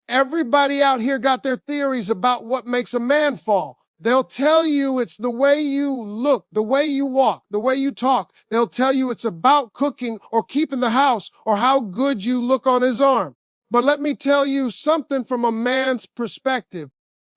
Everybody out here got their theories about what makes a man fall. They'll tell you it's the way you look, the way you walk, the way you talk. They'll tell you it's about cooking or keeping the house or how good you look on his arm. But let me tell you something from a man's perspective.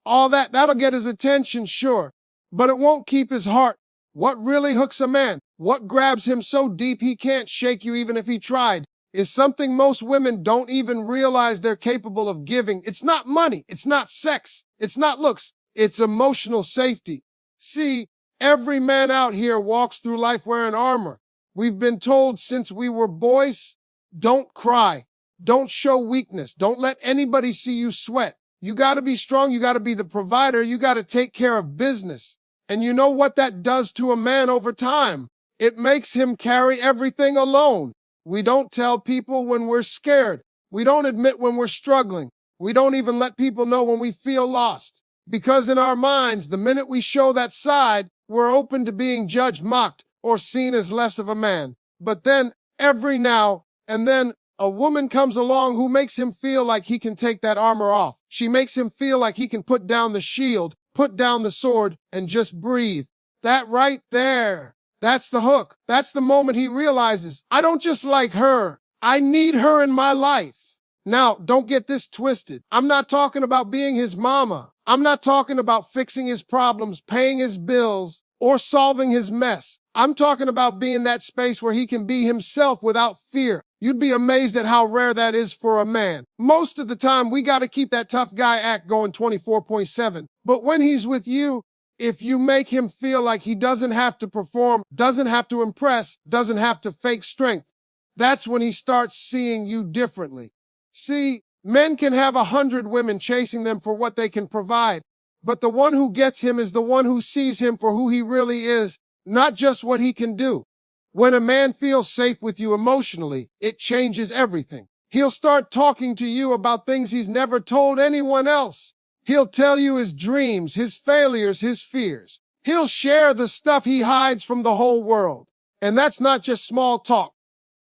All that'll get his attention, sure, but it won't keep his heart. What really hooks a man, what grabs him so deep he can't shake you even if he tried, is something most women don't even realize they're capable of giving. It's not money. It's not sex. It's not looks. It's emotional safety. See, every man out here walks through life wearing armor. We've been told since we were boys, don't cry. Don't show weakness. Don't let anybody see you sweat. You got to be strong. You got to be the provider. You got to take care of business. And you know what that does to a man over time? It makes him carry everything alone. We don't tell people when we're scared. We don't admit when we're struggling. We don't even let people know when we feel lost. Because in our minds, the minute we show that side, we're open to being judged, mocked, or seen as less of a man. But then, every now and then, a woman comes along who makes him feel like he can take that armor off. She makes him feel like he can put down the shield, put down the sword, and just breathe. That right there. That's the hook. That's the moment he realizes, I don't just like her. I need her in my life. Now, don't get this twisted. I'm not talking about being his mama. I'm not talking about fixing his problems, paying his bills, or solving his mess. I'm talking about being that space where he can be himself without fear. You'd be amazed at how rare that is for a man. Most of the time, we got to keep that tough guy act going 24/7. But when he's with you, if you make him feel like he doesn't have to perform, doesn't have to impress, doesn't have to fake strength, that's when he starts seeing you differently. See, men can have 100 women chasing them for what they can provide, but the one who gets him is the one who sees him for who he really is, not just what he can do. When a man feels safe with you emotionally, it changes everything. He'll start talking to you about things he's never told anyone else. He'll tell you his dreams, his failures, his fears. He'll share the stuff he hides from the whole world. And that's not just small talk.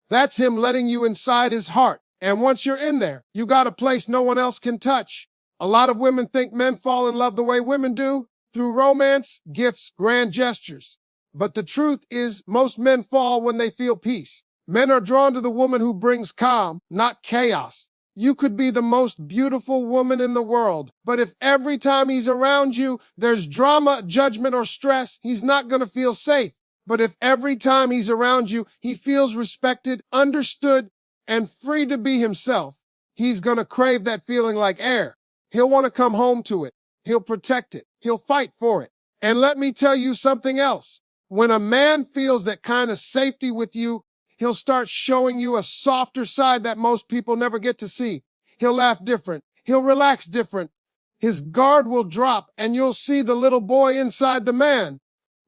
That's him letting you inside his heart. And once you're in there, you got a place no one else can touch. A lot of women think men fall in love the way women do, through romance, gifts, grand gestures. But the truth is, most men fall when they feel peace. Men are drawn to the woman who brings calm, not chaos. You could be the most beautiful woman in the world, but if every time he's around you, there's drama, judgment, or stress, he's not going to feel safe. But if every time he's around you, he feels respected, understood, and free to be himself, he's going to crave that feeling like air. He'll want to come home to it. He'll protect it. He'll fight for it. And let me tell you something else. When a man feels that kind of safety with you, he'll start showing you a softer side that most people never get to see. He'll laugh different. He'll relax different. His guard will drop, and you'll see the little boy inside the man.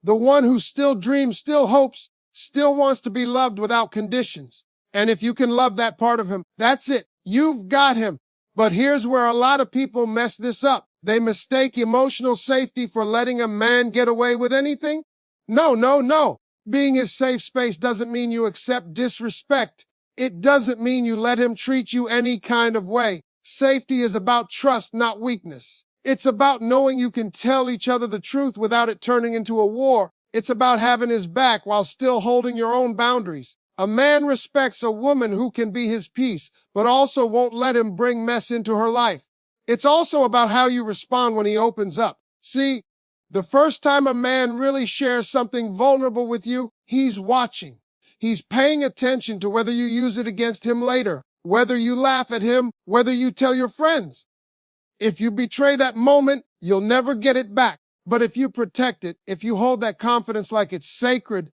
The one who still dreams, still hopes, still wants to be loved without conditions. And if you can love that part of him, that's it. You've got him. But here's where a lot of people mess this up. They mistake emotional safety for letting a man get away with anything. No. Being his safe space doesn't mean you accept disrespect. It doesn't mean you let him treat you any kind of way. Safety is about trust, not weakness. It's about knowing you can tell each other the truth without it turning into a war. It's about having his back while still holding your own boundaries. A man respects a woman who can be his peace, but also won't let him bring mess into her life. It's also about how you respond when he opens up. See, the first time a man really shares something vulnerable with you, he's watching. He's paying attention to whether you use it against him later, whether you laugh at him, whether you tell your friends. If you betray that moment, you'll never get it back. But if you protect it, if you hold that confidence like it's sacred,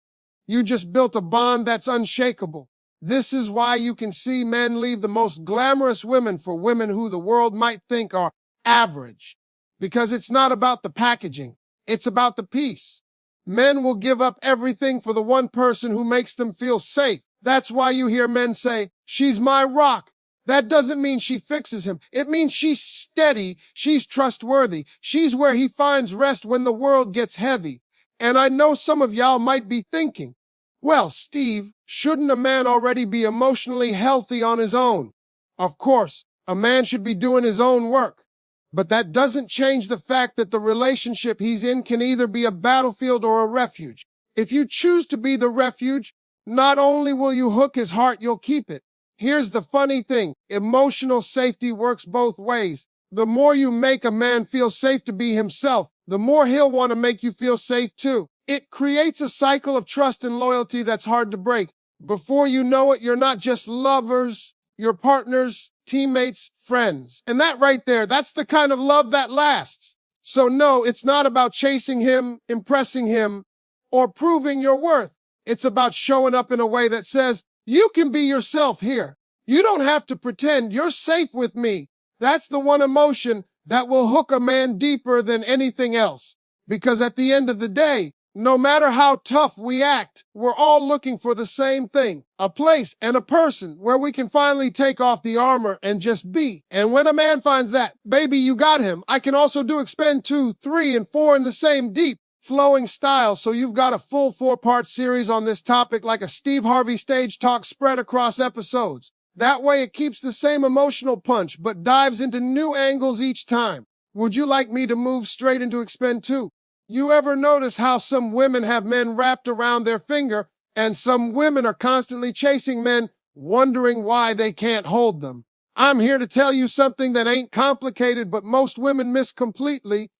you just built a bond that's unshakable. This is why you can see men leave the most glamorous women for women who the world might think are average. Because it's not about the packaging. It's about the peace. Men will give up everything for the one person who makes them feel safe. That's why you hear men say, she's my rock. That doesn't mean she fixes him. It means she's steady. She's trustworthy. She's where he finds rest when the world gets heavy. And I know some of y'all might be thinking, well, Steve, shouldn't a man already be emotionally healthy on his own? Of course, A man should be doing his own work. But that doesn't change the fact that the relationship he's in can either be a battlefield or a refuge. If you choose to be the refuge, not only will you hook his heart, you'll keep it. Here's the funny thing. Emotional safety works both ways. The more you make a man feel safe to be himself, the more he'll want to make you feel safe too. It creates a cycle of trust and loyalty that's hard to break. Before you know it, you're not just lovers, you're partners, teammates, friends. And that right there, that's the kind of love that lasts. So no, it's not about chasing him, impressing him, or proving your worth. It's about showing up in a way that says, you can be yourself here. You don't have to pretend. You're safe with me. That's the one emotion that will hook a man deeper than anything else. Because at the end of the day, no matter how tough we act, we're all looking for the same thing, a place and a person where we can finally take off the armor and just be. And when a man finds that, baby, you got him. I can also do expend 2, 3, and 4 in the same deep, flowing style. So you've got a full 4-part series on this topic, like a Steve Harvey stage talk spread across episodes. That way it keeps the same emotional punch, but dives into new angles each time. Would you like me to move straight into expend 2? You ever notice how some women have men wrapped around their finger, and some women are constantly chasing men, wondering why they can't hold them? I'm here to tell you something that ain't complicated, but most women miss completely.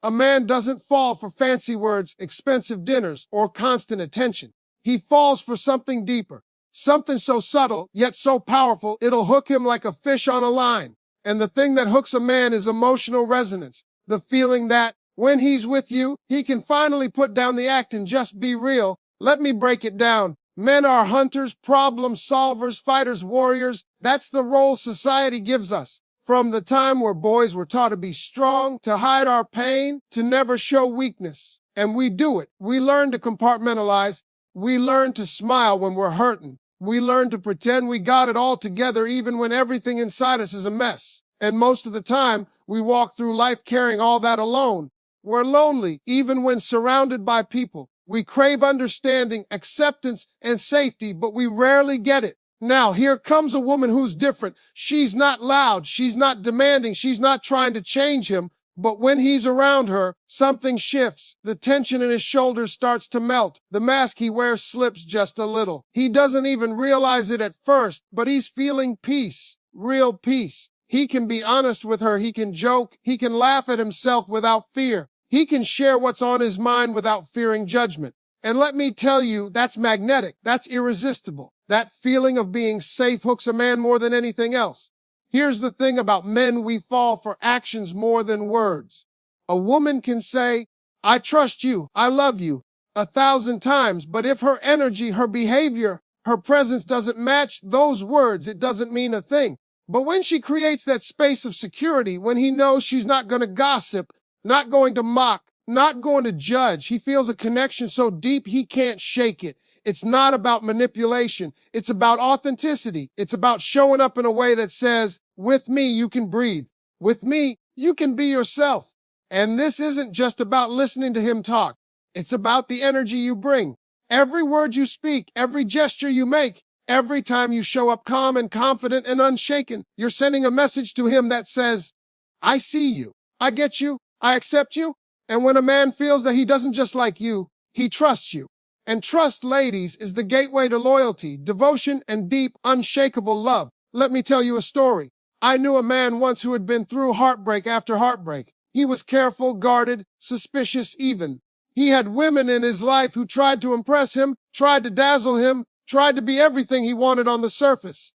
A man doesn't fall for fancy words, expensive dinners, or constant attention. He falls for something deeper, something so subtle, yet so powerful, it'll hook him like a fish on a line. And the thing that hooks a man is emotional resonance, the feeling that, when he's with you, he can finally put down the act and just be real. Let me break it down. Men are hunters, problem solvers, fighters, warriors. That's the role society gives us. From the time where boys were taught to be strong, to hide our pain, to never show weakness. And we do it. We learn to compartmentalize. We learn to smile when we're hurting. We learn to pretend we got it all together even when everything inside us is a mess. And most of the time, we walk through life carrying all that alone. We're lonely, even when surrounded by people. We crave understanding, acceptance, and safety, but we rarely get it. Now, here comes a woman who's different. She's not loud. She's not demanding. She's not trying to change him. But when he's around her, something shifts. The tension in his shoulders starts to melt. The mask he wears slips just a little. He doesn't even realize it at first, but he's feeling peace, real peace. He can be honest with her. He can joke. He can laugh at himself without fear. He can share what's on his mind without fearing judgment. And let me tell you, that's magnetic. That's irresistible. That feeling of being safe hooks a man more than anything else. Here's the thing about men: we fall for actions more than words. A woman can say, I trust you, I love you, 1,000 times, but if her energy, her behavior, her presence doesn't match those words, it doesn't mean a thing. But when she creates that space of security, when he knows she's not going to gossip, not going to mock, not going to judge, he feels a connection so deep he can't shake it. It's not about manipulation. It's about authenticity. It's about showing up in a way that says, with me, you can breathe. With me, you can be yourself. And this isn't just about listening to him talk. It's about the energy you bring. Every word you speak, every gesture you make, every time you show up calm and confident and unshaken, you're sending a message to him that says, I see you. I get you. I accept you. And when a man feels that he doesn't just like you, he trusts you. And trust, ladies, is the gateway to loyalty, devotion, and deep, unshakable love. Let me tell you a story. I knew a man once who had been through heartbreak after heartbreak. He was careful, guarded, suspicious even. He had women in his life who tried to impress him, tried to dazzle him, tried to be everything he wanted on the surface.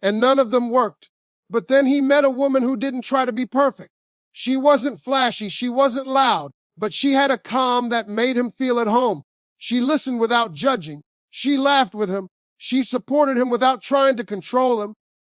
And none of them worked. But then he met a woman who didn't try to be perfect. She wasn't flashy, she wasn't loud, but she had a calm that made him feel at home. She listened without judging. She laughed with him. She supported him without trying to control him.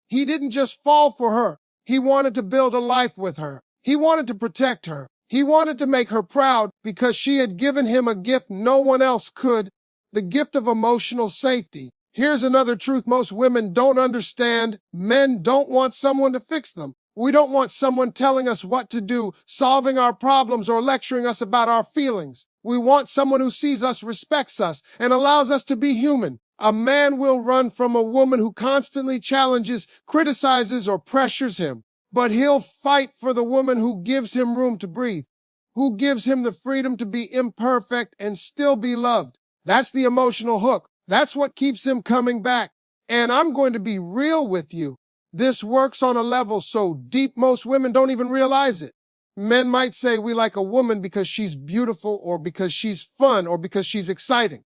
He didn't just fall for her. He wanted to build a life with her. He wanted to protect her. He wanted to make her proud because she had given him a gift no one else could, the gift of emotional safety. Here's another truth most women don't understand. Men don't want someone to fix them. We don't want someone telling us what to do, solving our problems, or lecturing us about our feelings. We want someone who sees us, respects us, and allows us to be human. A man will run from a woman who constantly challenges, criticizes, or pressures him, but he'll fight for the woman who gives him room to breathe, who gives him the freedom to be imperfect and still be loved. That's the emotional hook. That's what keeps him coming back. And I'm going to be real with you. This works on a level so deep most women don't even realize it. Men might say we like a woman because she's beautiful or because she's fun or because she's exciting.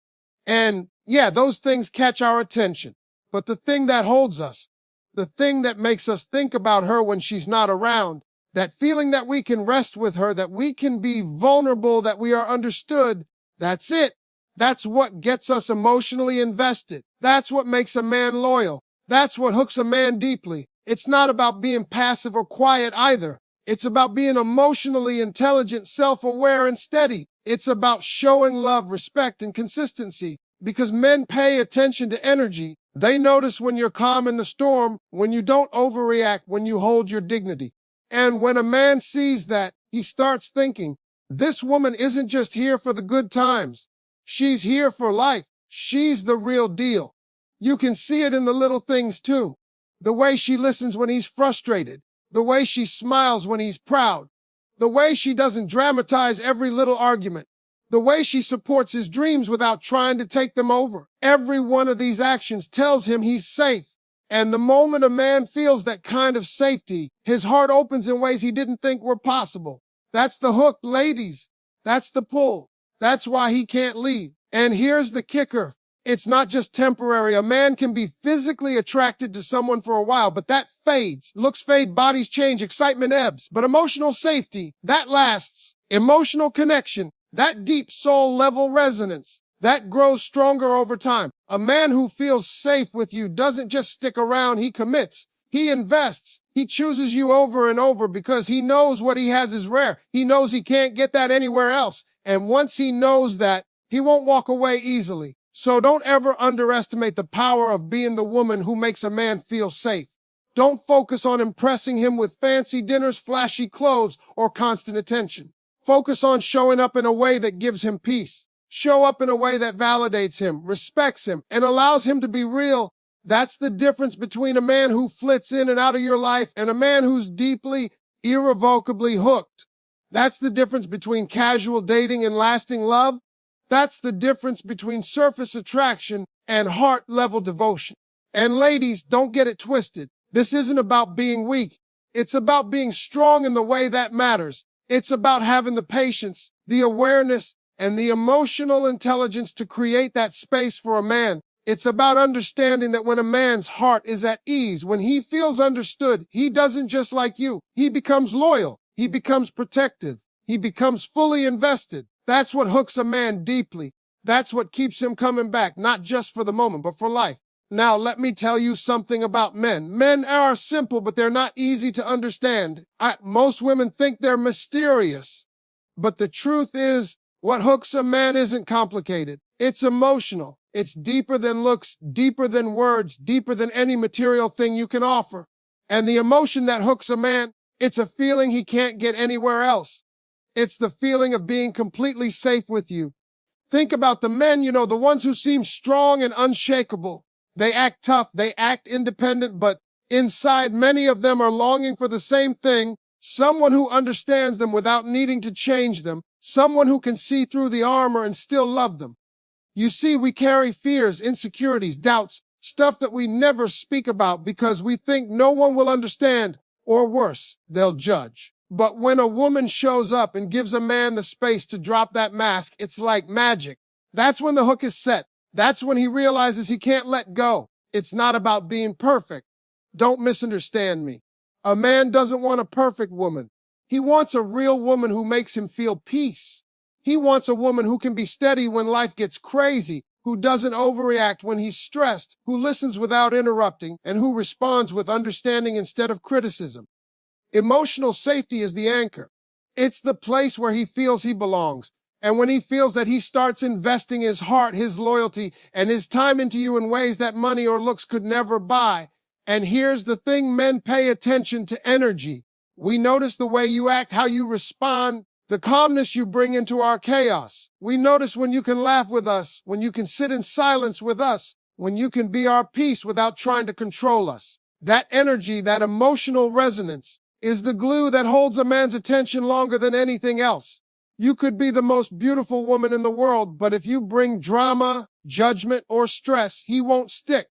And yeah, those things catch our attention. But the thing that holds us, the thing that makes us think about her when she's not around, that feeling that we can rest with her, that we can be vulnerable, that we are understood, that's it. That's what gets us emotionally invested. That's what makes a man loyal. That's what hooks a man deeply. It's not about being passive or quiet either. It's about being emotionally intelligent, self-aware, and steady. It's about showing love, respect, and consistency. Because men pay attention to energy. They notice when you're calm in the storm, when you don't overreact, when you hold your dignity. And when a man sees that, he starts thinking, this woman isn't just here for the good times. She's here for life. She's the real deal. You can see it in the little things too. The way she listens when he's frustrated. The way she smiles when he's proud. The way she doesn't dramatize every little argument. The way she supports his dreams without trying to take them over. Every one of these actions tells him he's safe. And the moment a man feels that kind of safety, his heart opens in ways he didn't think were possible. That's the hook, ladies. That's the pull. That's why he can't leave. And here's the kicker. It's not just temporary. A man can be physically attracted to someone for a while, but that fades. Looks fade, bodies change, excitement ebbs. But emotional safety, that lasts. Emotional connection, that deep soul level resonance, that grows stronger over time. A man who feels safe with you doesn't just stick around, he commits. He invests. He chooses you over and over because he knows what he has is rare. He knows he can't get that anywhere else. And once he knows that, he won't walk away easily. So don't ever underestimate the power of being the woman who makes a man feel safe. Don't focus on impressing him with fancy dinners, flashy clothes, or constant attention. Focus on showing up in a way that gives him peace. Show up in a way that validates him, respects him, and allows him to be real. That's the difference between a man who flits in and out of your life and a man who's deeply, irrevocably hooked. That's the difference between casual dating and lasting love. That's the difference between surface attraction and heart-level devotion. And ladies, don't get it twisted. This isn't about being weak. It's about being strong in the way that matters. It's about having the patience, the awareness, and the emotional intelligence to create that space for a man. It's about understanding that when a man's heart is at ease, when he feels understood, he doesn't just like you. He becomes loyal. He becomes protective. He becomes fully invested. That's what hooks a man deeply. That's what keeps him coming back, not just for the moment, but for life. Now, let me tell you something about men. Men are simple, but they're not easy to understand. Most women think they're mysterious. But the truth is, what hooks a man isn't complicated. It's emotional. It's deeper than looks, deeper than words, deeper than any material thing you can offer. And the emotion that hooks a man, it's a feeling he can't get anywhere else. It's the feeling of being completely safe with you. Think about the men, the ones who seem strong and unshakable. They act tough, they act independent, but inside many of them are longing for the same thing, someone who understands them without needing to change them, someone who can see through the armor and still love them. You see, we carry fears, insecurities, doubts, stuff that we never speak about because we think no one will understand, or worse, they'll judge. But when a woman shows up and gives a man the space to drop that mask, it's like magic. That's when the hook is set. That's when he realizes he can't let go. It's not about being perfect. Don't misunderstand me. A man doesn't want a perfect woman. He wants a real woman who makes him feel peace. He wants a woman who can be steady when life gets crazy, who doesn't overreact when he's stressed, who listens without interrupting, and who responds with understanding instead of criticism. Emotional safety is the anchor. It's the place where he feels he belongs. And when he feels that he starts investing his heart, his loyalty, and his time into you in ways that money or looks could never buy. And here's the thing, men pay attention to energy. We notice the way you act, how you respond, the calmness you bring into our chaos. We notice when you can laugh with us, when you can sit in silence with us, when you can be our peace without trying to control us. That energy, that emotional resonance, is the glue that holds a man's attention longer than anything else. You could be the most beautiful woman in the world, but if you bring drama, judgment, or stress, he won't stick.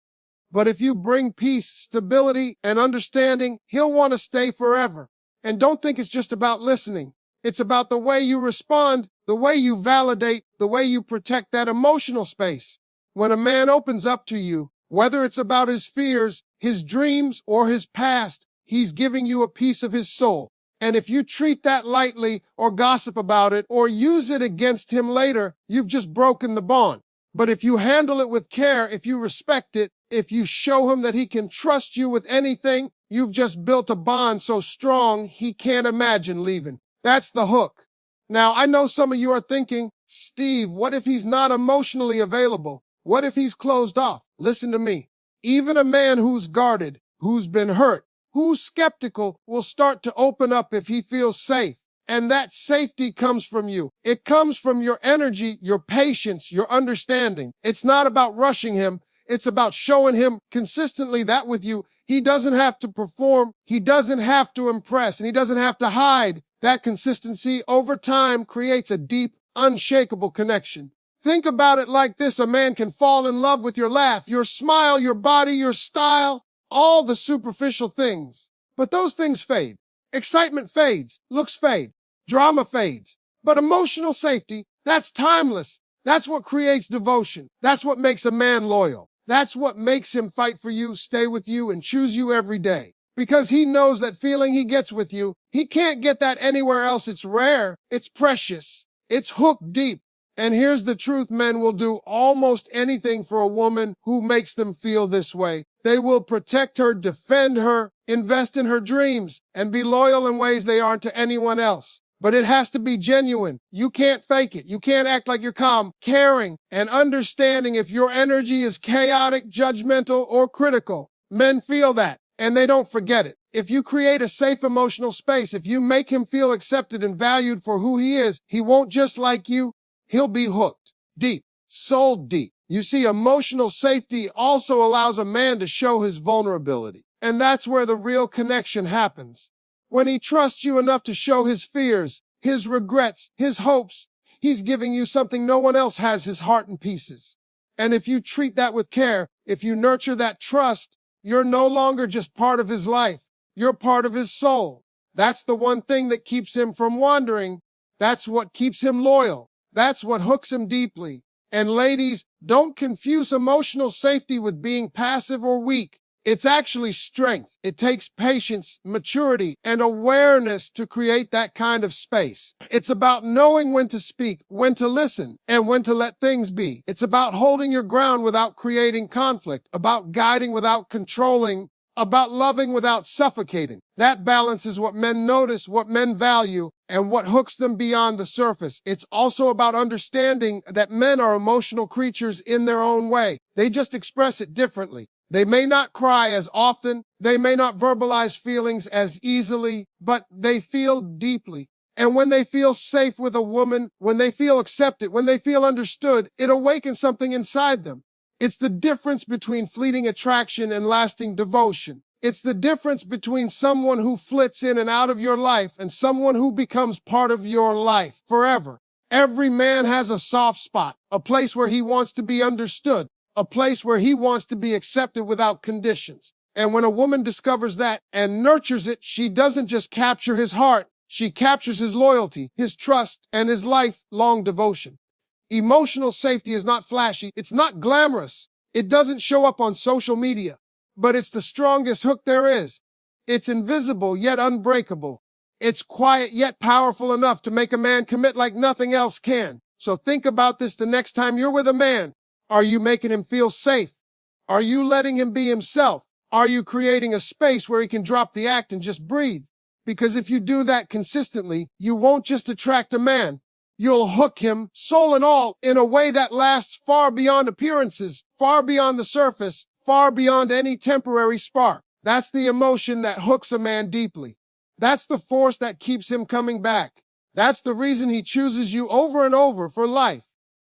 But if you bring peace, stability, and understanding, he'll want to stay forever. And don't think it's just about listening. It's about the way you respond, the way you validate, the way you protect that emotional space. When a man opens up to you, whether it's about his fears, his dreams, or his past, he's giving you a piece of his soul. And if you treat that lightly or gossip about it or use it against him later, you've just broken the bond. But if you handle it with care, if you respect it, if you show him that he can trust you with anything, you've just built a bond so strong he can't imagine leaving. That's the hook. Now, I know some of you are thinking, Steve, what if he's not emotionally available? What if he's closed off? Listen to me. Even a man who's guarded, who's been hurt, who's skeptical will start to open up if he feels safe. And that safety comes from you. It comes from your energy, your patience, your understanding. It's not about rushing him. It's about showing him consistently that with you, he doesn't have to perform. He doesn't have to impress, and he doesn't have to hide. That consistency over time creates a deep, unshakable connection. Think about it like this. A man can fall in love with your laugh, your smile, your body, your style, all the superficial things. But those things fade. Excitement fades. Looks fade. Drama fades. But emotional safety, that's timeless. That's what creates devotion. That's what makes a man loyal. That's what makes him fight for you, stay with you, and choose you every day. Because he knows that feeling he gets with you, he can't get that anywhere else. It's rare. It's precious. It's hooked deep. And here's the truth, men will do almost anything for a woman who makes them feel this way. They will protect her, defend her, invest in her dreams, and be loyal in ways they aren't to anyone else. But it has to be genuine. You can't fake it. You can't act like you're calm, caring, and understanding if your energy is chaotic, judgmental, or critical. Men feel that, and they don't forget it. If you create a safe emotional space, if you make him feel accepted and valued for who he is, he won't just like you. He'll be hooked, deep, soul deep. You see, emotional safety also allows a man to show his vulnerability. And that's where the real connection happens. When he trusts you enough to show his fears, his regrets, his hopes, he's giving you something no one else has, his heart in pieces. And if you treat that with care, if you nurture that trust, you're no longer just part of his life. You're part of his soul. That's the one thing that keeps him from wandering. That's what keeps him loyal. That's what hooks him deeply. And ladies, don't confuse emotional safety with being passive or weak. It's actually strength. It takes patience, maturity, and awareness to create that kind of space. It's about knowing when to speak, when to listen, and when to let things be. It's about holding your ground without creating conflict, about guiding without controlling, about loving without suffocating. That balance is what men notice, what men value, and what hooks them beyond the surface. It's also about understanding that men are emotional creatures in their own way. They just express it differently. They may not cry as often, they may not verbalize feelings as easily, but they feel deeply. And when they feel safe with a woman, when they feel accepted, when they feel understood, it awakens something inside them. It's the difference between fleeting attraction and lasting devotion. It's the difference between someone who flits in and out of your life and someone who becomes part of your life forever. Every man has a soft spot, a place where he wants to be understood, a place where he wants to be accepted without conditions. And when a woman discovers that and nurtures it, she doesn't just capture his heart, she captures his loyalty, his trust, and his lifelong devotion. Emotional safety is not flashy, it's not glamorous, it doesn't show up on social media, but it's the strongest hook there is. It's invisible yet unbreakable. It's quiet yet powerful enough to make a man commit like nothing else can. So think about this the next time you're with a man. Are you making him feel safe? Are you letting him be himself? Are you creating a space where he can drop the act and just breathe? Because if you do that consistently, you won't just attract a man. You'll hook him, soul and all, in a way that lasts far beyond appearances, far beyond the surface, far beyond any temporary spark. That's the emotion that hooks a man deeply. That's the force that keeps him coming back. That's the reason he chooses you over and over for life.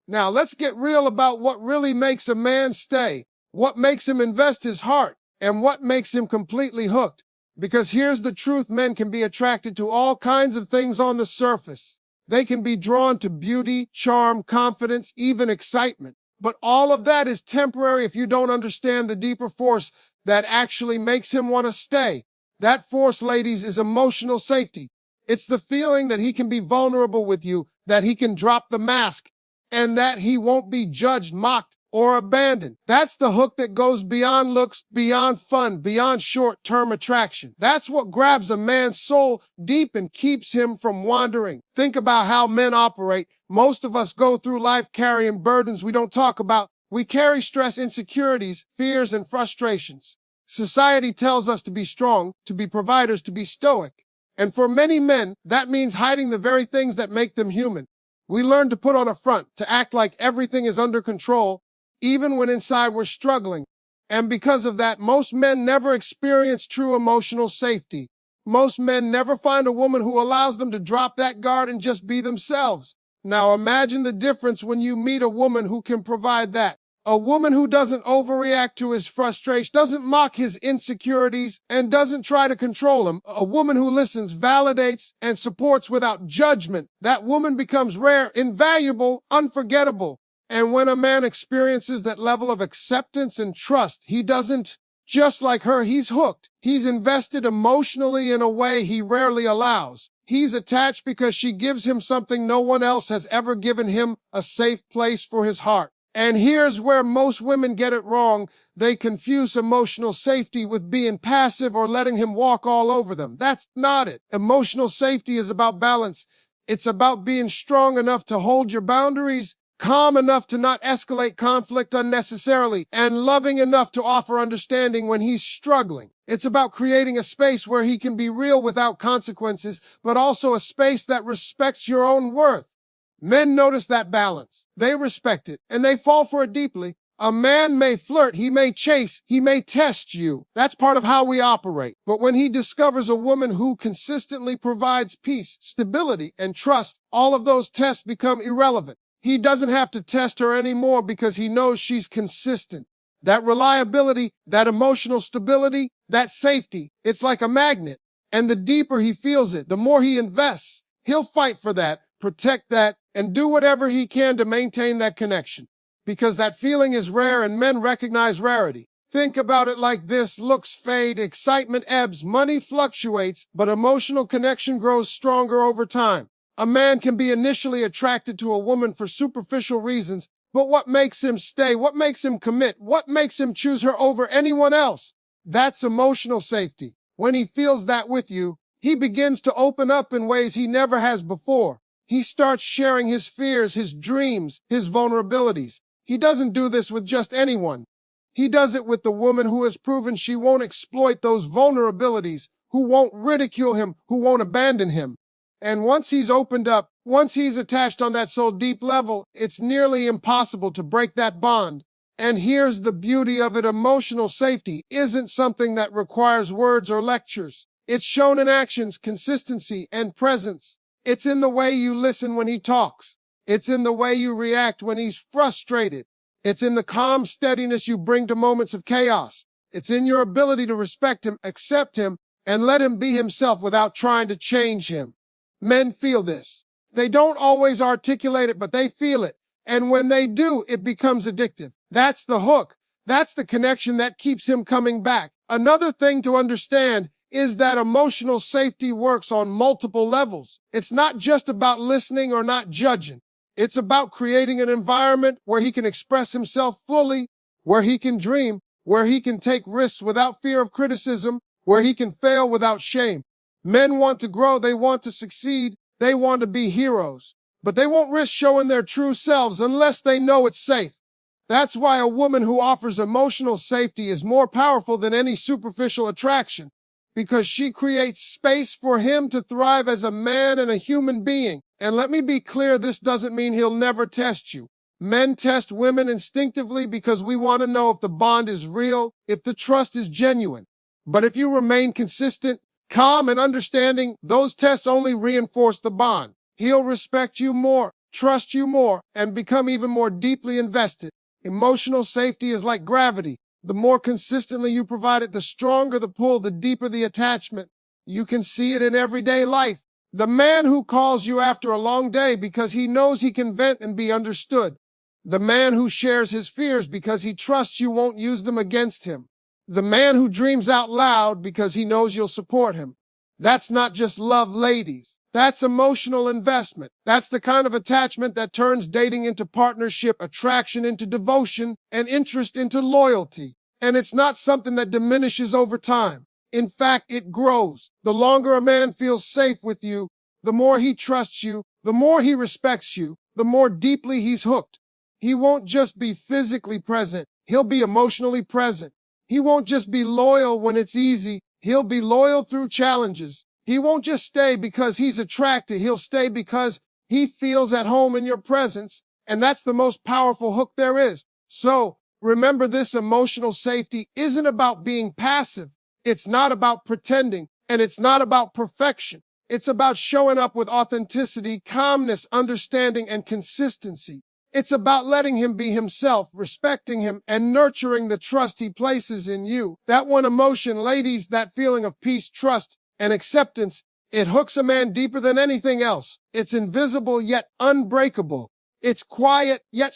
Now, let's get real about what really makes a man stay. what makes him invest his heart, and what makes him completely hooked. Because here's the truth, men can be attracted to all kinds of things on the surface. They can be drawn to beauty, charm, confidence, even excitement. But all of that is temporary if you don't understand the deeper force that actually makes him want to stay. That force, ladies, is emotional safety. It's the feeling that he can be vulnerable with you, that he can drop the mask, and that he won't be judged, mocked, or abandoned. That's the hook that goes beyond looks, beyond fun, beyond short-term attraction. That's what grabs a man's soul deep and keeps him from wandering. Think about how men operate. Most of us go through life carrying burdens we don't talk about. We carry stress, insecurities, fears, and frustrations. Society tells us to be strong, to be providers, to be stoic. And for many men, that means hiding the very things that make them human. We learn to put on a front, to act like everything is under control, even when inside we're struggling. And because of that, most men never experience true emotional safety. Most men never find a woman who allows them to drop that guard and just be themselves. Now imagine the difference when you meet a woman who can provide that. A woman who doesn't overreact to his frustration, doesn't mock his insecurities, and doesn't try to control him. A woman who listens, validates, and supports without judgment. That woman becomes rare, invaluable, unforgettable. And when a man experiences that level of acceptance and trust, he doesn't just like her, he's hooked. He's invested emotionally in a way he rarely allows. He's attached because she gives him something no one else has ever given him, a safe place for his heart. And here's where most women get it wrong. They confuse emotional safety with being passive or letting him walk all over them. That's not it. Emotional safety is about balance. It's about being strong enough to hold your boundaries, calm enough to not escalate conflict unnecessarily, and loving enough to offer understanding when he's struggling. It's about creating a space where he can be real without consequences, but also a space that respects your own worth. Men notice that balance. They respect it, and they fall for it deeply. A man may flirt, he may chase, he may test you. That's part of how we operate. But when he discovers a woman who consistently provides peace, stability, and trust, all of those tests become irrelevant. He doesn't have to test her anymore because he knows she's consistent. That reliability, that emotional stability, that safety, it's like a magnet. And the deeper he feels it, the more he invests. He'll fight for that, protect that, and do whatever he can to maintain that connection. Because that feeling is rare and men recognize rarity. Think about it like this: looks fade, excitement ebbs, money fluctuates, but emotional connection grows stronger over time. A man can be initially attracted to a woman for superficial reasons, but what makes him stay? What makes him commit? What makes him choose her over anyone else? That's emotional safety. When he feels that with you, he begins to open up in ways he never has before. He starts sharing his fears, his dreams, his vulnerabilities. He doesn't do this with just anyone. He does it with the woman who has proven she won't exploit those vulnerabilities, who won't ridicule him, who won't abandon him. And once he's opened up, once he's attached on that soul deep level, it's nearly impossible to break that bond. And here's the beauty of it: emotional safety isn't something that requires words or lectures. It's shown in actions, consistency, and presence. It's in the way you listen when he talks. It's in the way you react when he's frustrated. It's in the calm steadiness you bring to moments of chaos. It's in your ability to respect him, accept him, and let him be himself without trying to change him. Men feel this. They don't always articulate it, but they feel it. And when they do, it becomes addictive. That's the hook. That's the connection that keeps him coming back. Another thing to understand is that emotional safety works on multiple levels. It's not just about listening or not judging. It's about creating an environment where he can express himself fully, where he can dream, where he can take risks without fear of criticism, where he can fail without shame. Men want to grow, they want to succeed, they want to be heroes, but they won't risk showing their true selves unless they know it's safe. That's why a woman who offers emotional safety is more powerful than any superficial attraction, because she creates space for him to thrive as a man and a human being. And let me be clear, this doesn't mean he'll never test you. Men test women instinctively because we want to know if the bond is real, if the trust is genuine. But if you remain consistent, calm, and understanding, those tests only reinforce the bond. He'll respect you more, trust you more, and become even more deeply invested. Emotional safety is like gravity. The more consistently you provide it, the stronger the pull, the deeper the attachment. You can see it in everyday life. The man who calls you after a long day because he knows he can vent and be understood. The man who shares his fears because he trusts you won't use them against him. The man who dreams out loud because he knows you'll support him. That's not just love, ladies. That's emotional investment. That's the kind of attachment that turns dating into partnership, attraction into devotion, and interest into loyalty. And it's not something that diminishes over time. In fact, it grows. The longer a man feels safe with you, the more he trusts you, the more he respects you, the more deeply he's hooked. He won't just be physically present, he'll be emotionally present. He won't just be loyal when it's easy, he'll be loyal through challenges. He won't just stay because he's attracted, he'll stay because he feels at home in your presence, and that's the most powerful hook there is. So, remember, this emotional safety isn't about being passive. It's not about pretending, and it's not about perfection. It's about showing up with authenticity, calmness, understanding, and consistency. It's about letting him be himself, respecting him, and nurturing the trust he places in you. That one emotion, ladies, that feeling of peace, trust, and acceptance, it hooks a man deeper than anything else. It's invisible yet unbreakable. It's quiet yet